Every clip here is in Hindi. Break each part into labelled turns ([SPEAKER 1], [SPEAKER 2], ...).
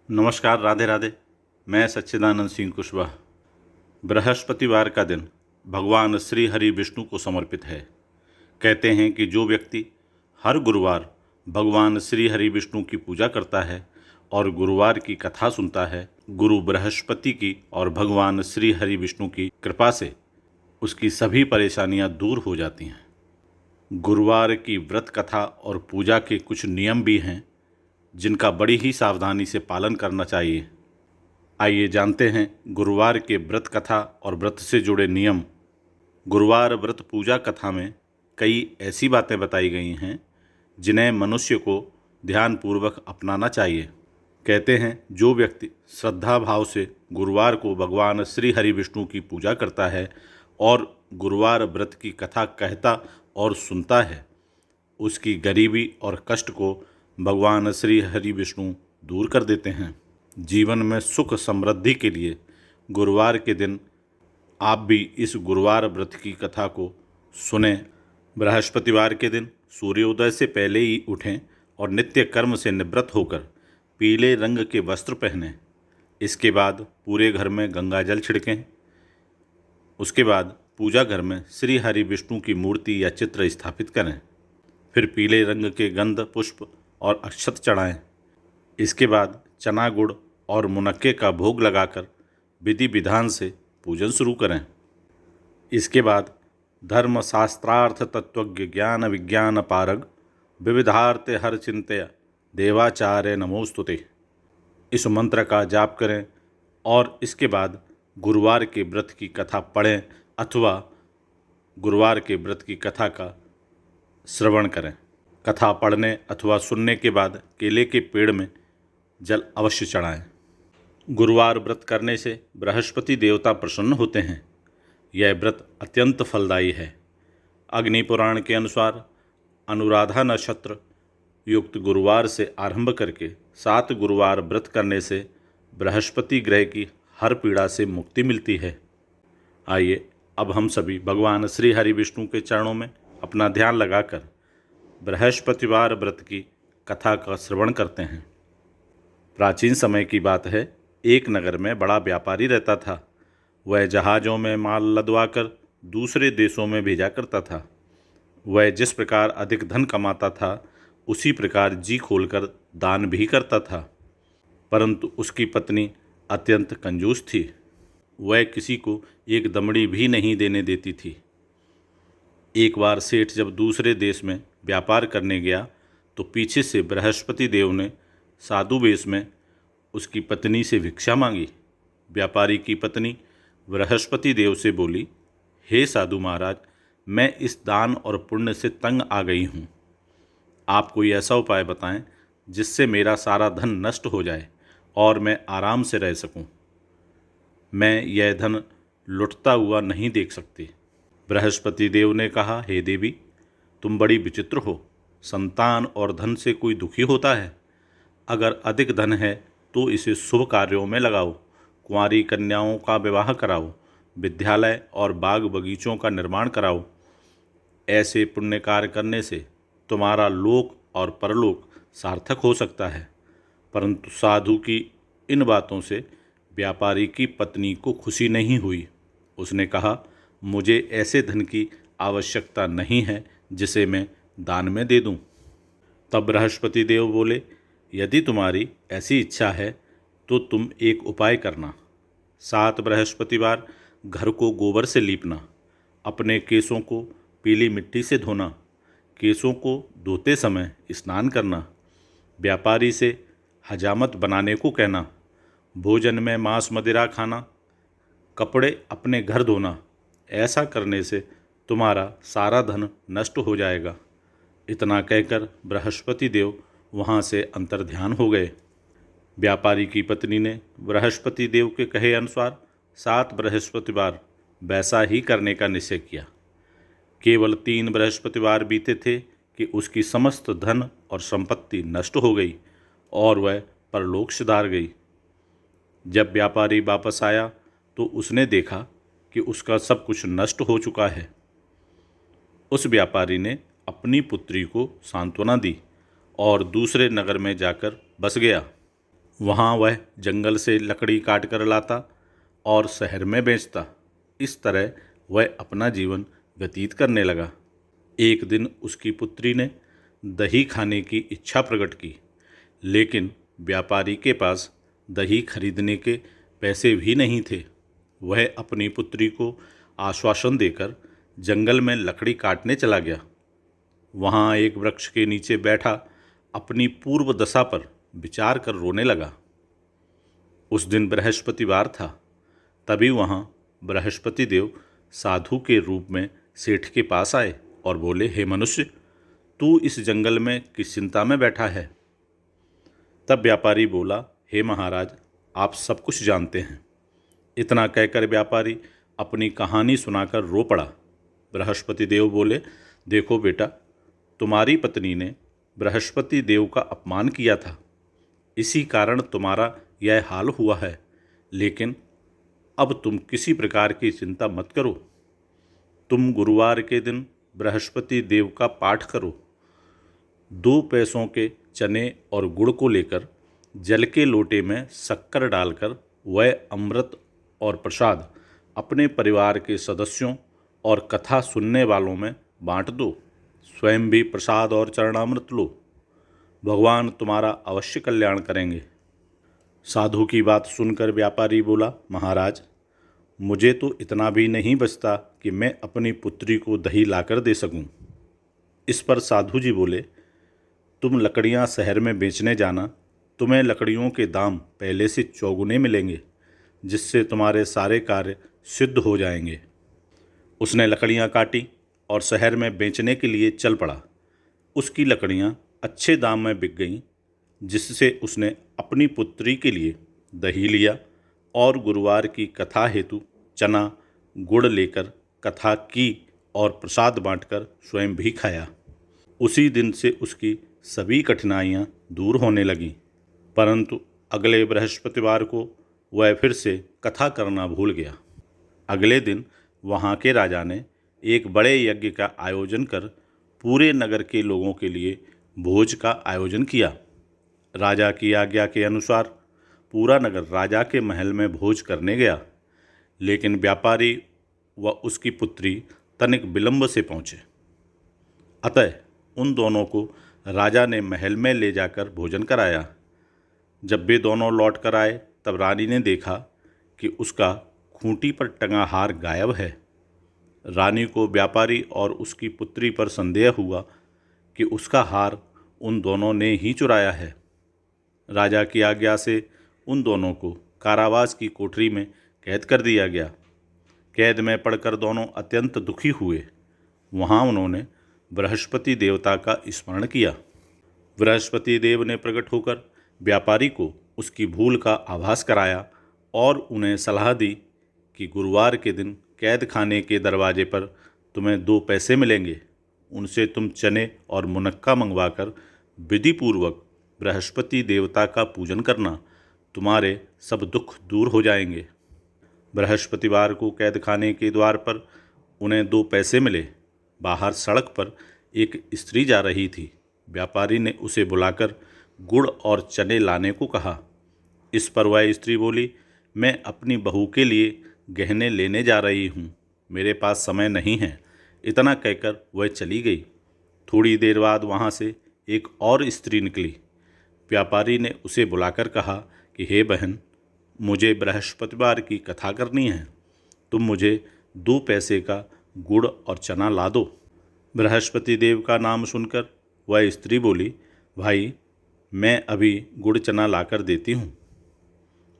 [SPEAKER 1] नमस्कार, राधे राधे। मैं सच्चिदानंद सिंह कुशवाहा। बृहस्पतिवार का दिन भगवान श्री हरि विष्णु को समर्पित है। कहते हैं कि जो व्यक्ति हर गुरुवार भगवान श्री हरि विष्णु की पूजा करता है और गुरुवार की कथा सुनता है, गुरु बृहस्पति की और भगवान श्री हरि विष्णु की कृपा से उसकी सभी परेशानियां दूर हो जाती हैं। गुरुवार की व्रत कथा और पूजा के कुछ नियम भी हैं जिनका बड़ी ही सावधानी से पालन करना चाहिए। आइए जानते हैं गुरुवार के व्रत कथा और व्रत से जुड़े नियम। गुरुवार व्रत पूजा कथा में कई ऐसी बातें बताई गई हैं जिन्हें मनुष्य को ध्यानपूर्वक अपनाना चाहिए। कहते हैं जो व्यक्ति श्रद्धा भाव से गुरुवार को भगवान श्री हरि विष्णु की पूजा करता है और गुरुवार व्रत की कथा कहता और सुनता है, उसकी गरीबी और कष्ट को भगवान श्री हरि विष्णु दूर कर देते हैं। जीवन में सुख समृद्धि के लिए गुरुवार के दिन आप भी इस गुरुवार व्रत की कथा को सुनें। बृहस्पतिवार के दिन सूर्योदय से पहले ही उठें और नित्य कर्म से निवृत्त होकर पीले रंग के वस्त्र पहनें। इसके बाद पूरे घर में गंगा जल छिड़कें। उसके बाद पूजा घर में श्री हरि विष्णु की मूर्ति या चित्र स्थापित करें। फिर पीले रंग के गंध, पुष्प और अक्षत चढ़ाएं। इसके बाद चना, गुड़ और मुनक्के का भोग लगाकर विधि विधान से पूजन शुरू करें। इसके बाद धर्म शास्त्रार्थ तत्वज्ञ ज्ञान विज्ञान पारग विविधार्थ हर चिंत्य देवाचार्य नमोस्तुते, इस मंत्र का जाप करें और इसके बाद गुरुवार के व्रत की कथा पढ़ें अथवा गुरुवार के व्रत की कथा का श्रवण करें। कथा पढ़ने अथवा सुनने के बाद केले के पेड़ में जल अवश्य चढ़ाएं। गुरुवार व्रत करने से बृहस्पति देवता प्रसन्न होते हैं। यह व्रत अत्यंत फलदायी है। अग्नि पुराण के अनुसार अनुराधा नक्षत्र युक्त गुरुवार से आरंभ करके 7 गुरुवार व्रत करने से बृहस्पति ग्रह की हर पीड़ा से मुक्ति मिलती है। आइए अब हम सभी भगवान श्री हरि विष्णु के चरणों में अपना ध्यान लगाकर बृहस्पतिवार व्रत की कथा का श्रवण करते हैं। प्राचीन समय की बात है, एक नगर में बड़ा व्यापारी रहता था। वह जहाज़ों में माल लदवाकर दूसरे देशों में भेजा करता था। वह जिस प्रकार अधिक धन कमाता था, उसी प्रकार जी खोलकर दान भी करता था। परंतु उसकी पत्नी अत्यंत कंजूस थी। वह किसी को एक दमड़ी भी नहीं देने देती थी। एक बार सेठ जब दूसरे देश में व्यापार करने गया तो पीछे से बृहस्पति देव ने साधु वेश में उसकी पत्नी से भिक्षा मांगी। व्यापारी की पत्नी बृहस्पति देव से बोली, हे साधु महाराज, मैं इस दान और पुण्य से तंग आ गई हूँ। आप कोई ऐसा उपाय बताएं जिससे मेरा सारा धन नष्ट हो जाए और मैं आराम से रह सकूं। मैं यह धन लुटता हुआ नहीं देख सकती। बृहस्पति देव ने कहा, हे देवी, तुम बड़ी विचित्र हो। संतान और धन से कोई दुखी होता है? अगर अधिक धन है तो इसे शुभ कार्यों में लगाओ। कुंवारी कन्याओं का विवाह कराओ, विद्यालय और बाग बगीचों का निर्माण कराओ। ऐसे पुण्य कार्य करने से तुम्हारा लोक और परलोक सार्थक हो सकता है। परंतु साधु की इन बातों से व्यापारी की पत्नी को खुशी नहीं हुई। उसने कहा, मुझे ऐसे धन की आवश्यकता नहीं है जिसे मैं दान में दे दूं। तब बृहस्पति देव बोले, यदि तुम्हारी ऐसी इच्छा है तो तुम एक उपाय करना। 7 बृहस्पतिवार घर को गोबर से लीपना, अपने केसों को पीली मिट्टी से धोना, केसों को धोते समय स्नान करना, व्यापारी से हजामत बनाने को कहना, भोजन में मांस मदिरा खाना, कपड़े अपने घर धोना। ऐसा करने से तुम्हारा सारा धन नष्ट हो जाएगा। इतना कहकर बृहस्पति देव वहाँ से अंतर्ध्यान हो गए। व्यापारी की पत्नी ने बृहस्पति देव के कहे अनुसार 7 बृहस्पतिवार वैसा ही करने का निश्चय किया। केवल 3 बृहस्पतिवार बीते थे कि उसकी समस्त धन और संपत्ति नष्ट हो गई और वह परलोक सिधार गई। जब व्यापारी वापस आया तो उसने देखा कि उसका सब कुछ नष्ट हो चुका है। उस व्यापारी ने अपनी पुत्री को सांत्वना दी और दूसरे नगर में जाकर बस गया। वहाँ वह जंगल से लकड़ी काट कर लाता और शहर में बेचता। इस तरह वह अपना जीवन व्यतीत करने लगा। एक दिन उसकी पुत्री ने दही खाने की इच्छा प्रकट की, लेकिन व्यापारी के पास दही खरीदने के पैसे भी नहीं थे। वह अपनी पुत्री को आश्वासन देकर जंगल में लकड़ी काटने चला गया। वहाँ एक वृक्ष के नीचे बैठा अपनी पूर्व दशा पर विचार कर रोने लगा। उस दिन बृहस्पतिवार था। तभी वहाँ बृहस्पति देव साधु के रूप में सेठ के पास आए और बोले, हे मनुष्य, तू इस जंगल में किस चिंता में बैठा है? तब व्यापारी बोला, हे महाराज, आप सब कुछ जानते हैं। इतना कहकर व्यापारी अपनी कहानी सुनाकर रो पड़ा। बृहस्पति देव बोले, देखो बेटा, तुम्हारी पत्नी ने बृहस्पति देव का अपमान किया था, इसी कारण तुम्हारा यह हाल हुआ है। लेकिन अब तुम किसी प्रकार की चिंता मत करो। तुम गुरुवार के दिन बृहस्पति देव का पाठ करो। 2 पैसों के चने और गुड़ को लेकर जल के लोटे में शक्कर डालकर वह अमृत और प्रसाद अपने परिवार के सदस्यों और कथा सुनने वालों में बांट दो। स्वयं भी प्रसाद और चरणामृत लो। भगवान तुम्हारा अवश्य कल्याण करेंगे। साधु की बात सुनकर व्यापारी बोला, महाराज, मुझे तो इतना भी नहीं बचता कि मैं अपनी पुत्री को दही लाकर दे सकूं। इस पर साधु जी बोले, तुम लकड़ियां शहर में बेचने जाना, तुम्हें लकड़ियों के दाम पहले से चौगुने मिलेंगे, जिससे तुम्हारे सारे कार्य सिद्ध हो जाएंगे। उसने लकड़ियां काटी और शहर में बेचने के लिए चल पड़ा। उसकी लकड़ियां अच्छे दाम में बिक गईं, जिससे उसने अपनी पुत्री के लिए दही लिया और गुरुवार की कथा हेतु चना गुड़ लेकर कथा की और प्रसाद बांटकर स्वयं भी खाया। उसी दिन से उसकी सभी कठिनाइयाँ दूर होने लगीं। परंतु अगले बृहस्पतिवार को वह फिर से कथा करना भूल गया। अगले दिन वहाँ के राजा ने एक बड़े यज्ञ का आयोजन कर पूरे नगर के लोगों के लिए भोज का आयोजन किया। राजा की आज्ञा के अनुसार पूरा नगर राजा के महल में भोज करने गया, लेकिन व्यापारी व उसकी पुत्री तनिक विलंब से पहुँचे। अतः उन दोनों को राजा ने महल में ले जाकर भोजन कराया। जब वे दोनों लौट कर आए, तब रानी ने देखा कि उसका खूंटी पर टंगा हार गायब है। रानी को व्यापारी और उसकी पुत्री पर संदेह हुआ कि उसका हार उन दोनों ने ही चुराया है। राजा की आज्ञा से उन दोनों को कारावास की कोठरी में कैद कर दिया गया। कैद में पड़कर दोनों अत्यंत दुखी हुए। वहाँ उन्होंने बृहस्पति देवता का स्मरण किया। बृहस्पति देव ने प्रकट होकर व्यापारी को उसकी भूल का आभास कराया और उन्हें सलाह दी कि गुरुवार के दिन कैद खाने के दरवाजे पर तुम्हें 2 पैसे मिलेंगे। उनसे तुम चने और मुनक्का मंगवाकर विधिपूर्वक बृहस्पति देवता का पूजन करना, तुम्हारे सब दुख दूर हो जाएंगे। बृहस्पतिवार को कैद खाने के द्वार पर उन्हें 2 पैसे मिले। बाहर सड़क पर एक स्त्री जा रही थी। व्यापारी ने उसे बुलाकर गुड़ और चने लाने को कहा। इस पर वह स्त्री बोली, मैं अपनी बहू के लिए गहने लेने जा रही हूँ, मेरे पास समय नहीं है। इतना कहकर वह चली गई। थोड़ी देर बाद वहाँ से एक और स्त्री निकली। व्यापारी ने उसे बुलाकर कहा कि हे बहन, मुझे बृहस्पतिवार की कथा करनी है, तुम मुझे 2 पैसे का गुड़ और चना ला दो। बृहस्पति देव का नाम सुनकर वह स्त्री बोली, भाई, मैं अभी गुड़ चना लाकर देती हूँ।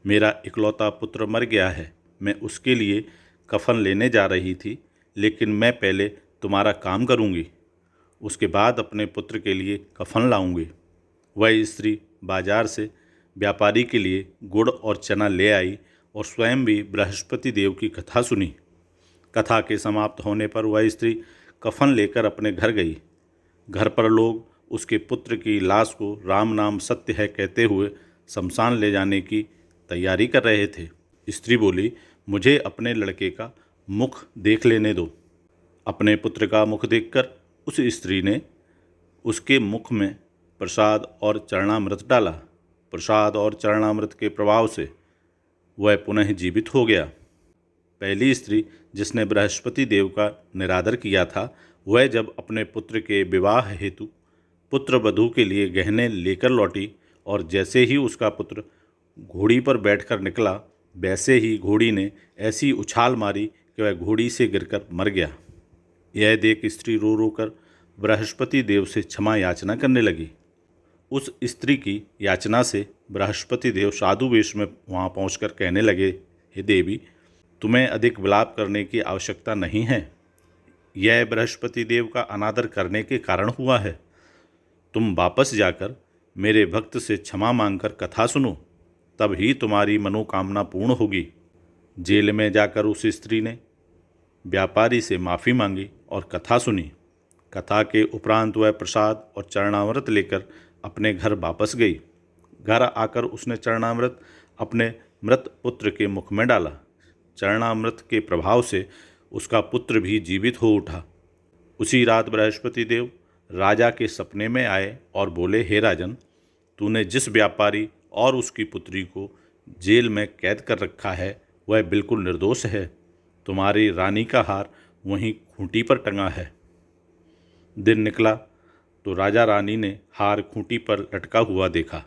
[SPEAKER 1] मेरा इकलौता पुत्र मर गया है, मैं उसके लिए कफन लेने जा रही थी, लेकिन मैं पहले तुम्हारा काम करूँगी, उसके बाद अपने पुत्र के लिए कफन लाऊंगी। वह स्त्री बाजार से व्यापारी के लिए गुड़ और चना ले आई और स्वयं भी बृहस्पति देव की कथा सुनी। कथा के समाप्त होने पर वह स्त्री कफन लेकर अपने घर गई। घर पर लोग उसके पुत्र की लाश को राम नाम सत्य है कहते हुए शमशान ले जाने की तैयारी कर रहे थे। स्त्री बोली, मुझे अपने लड़के का मुख देख लेने दो। अपने पुत्र का मुख देखकर उस स्त्री ने उसके मुख में प्रसाद और चरणामृत डाला। प्रसाद और चरणामृत के प्रभाव से वह पुनः जीवित हो गया। पहली स्त्री जिसने बृहस्पति देव का निरादर किया था, वह जब अपने पुत्र के विवाह हेतु पुत्र वधू के लिए गहने लेकर लौटी और जैसे ही उसका पुत्र घोड़ी पर बैठकर निकला, वैसे ही घोड़ी ने ऐसी उछाल मारी कि वह घोड़ी से गिरकर मर गया। यह देख स्त्री रो रो कर बृहस्पति देव से क्षमा याचना करने लगी। उस स्त्री की याचना से बृहस्पति देव साधु वेश में वहाँ पहुँचकर कहने लगे, हे देवी, तुम्हें अधिक विलाप करने की आवश्यकता नहीं है। यह बृहस्पति देव का अनादर करने के कारण हुआ है। तुम वापस जाकर मेरे भक्त से क्षमा मांगकर कथा सुनो, तब ही तुम्हारी मनोकामना पूर्ण होगी। जेल में जाकर उस स्त्री ने व्यापारी से माफ़ी मांगी और कथा सुनी। कथा के उपरांत वह प्रसाद और चरणामृत लेकर अपने घर वापस गई। घर आकर उसने चरणामृत अपने मृत पुत्र के मुख में डाला। चरणामृत के प्रभाव से उसका पुत्र भी जीवित हो उठा। उसी रात बृहस्पति देव राजा के सपने में आए और बोले, हे राजन, तूने जिस व्यापारी और उसकी पुत्री को जेल में कैद कर रखा है, वह बिल्कुल निर्दोष है। तुम्हारी रानी का हार वहीं खूंटी पर टंगा है। दिन निकला तो राजा रानी ने हार खूंटी पर लटका हुआ देखा।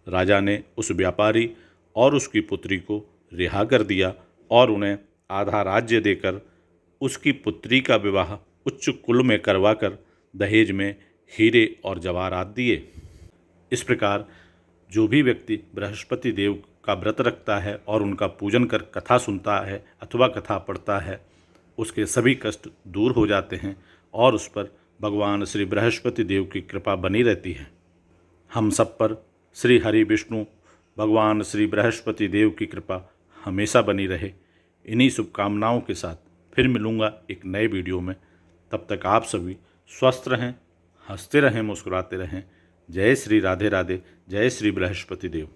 [SPEAKER 1] राजा ने उस व्यापारी और उसकी पुत्री को रिहा कर दिया और उन्हें आधा राज्य देकर उसकी पुत्री का विवाह उच्च कुल में करवाकर दहेज में हीरे और जवाहरात दिए। इस प्रकार जो भी व्यक्ति बृहस्पति देव का व्रत रखता है और उनका पूजन कर कथा सुनता है अथवा कथा पढ़ता है, उसके सभी कष्ट दूर हो जाते हैं और उस पर भगवान श्री बृहस्पति देव की कृपा बनी रहती है। हम सब पर श्री हरि विष्णु भगवान श्री बृहस्पति देव की कृपा हमेशा बनी रहे। इन्हीं शुभकामनाओं के साथ फिर मिलूँगा एक नए वीडियो में। तब तक आप सभी स्वस्थ रहें, हंसते रहें, मुस्कुराते रहें। जय श्री राधे राधे, जय श्री बृहस्पति देव।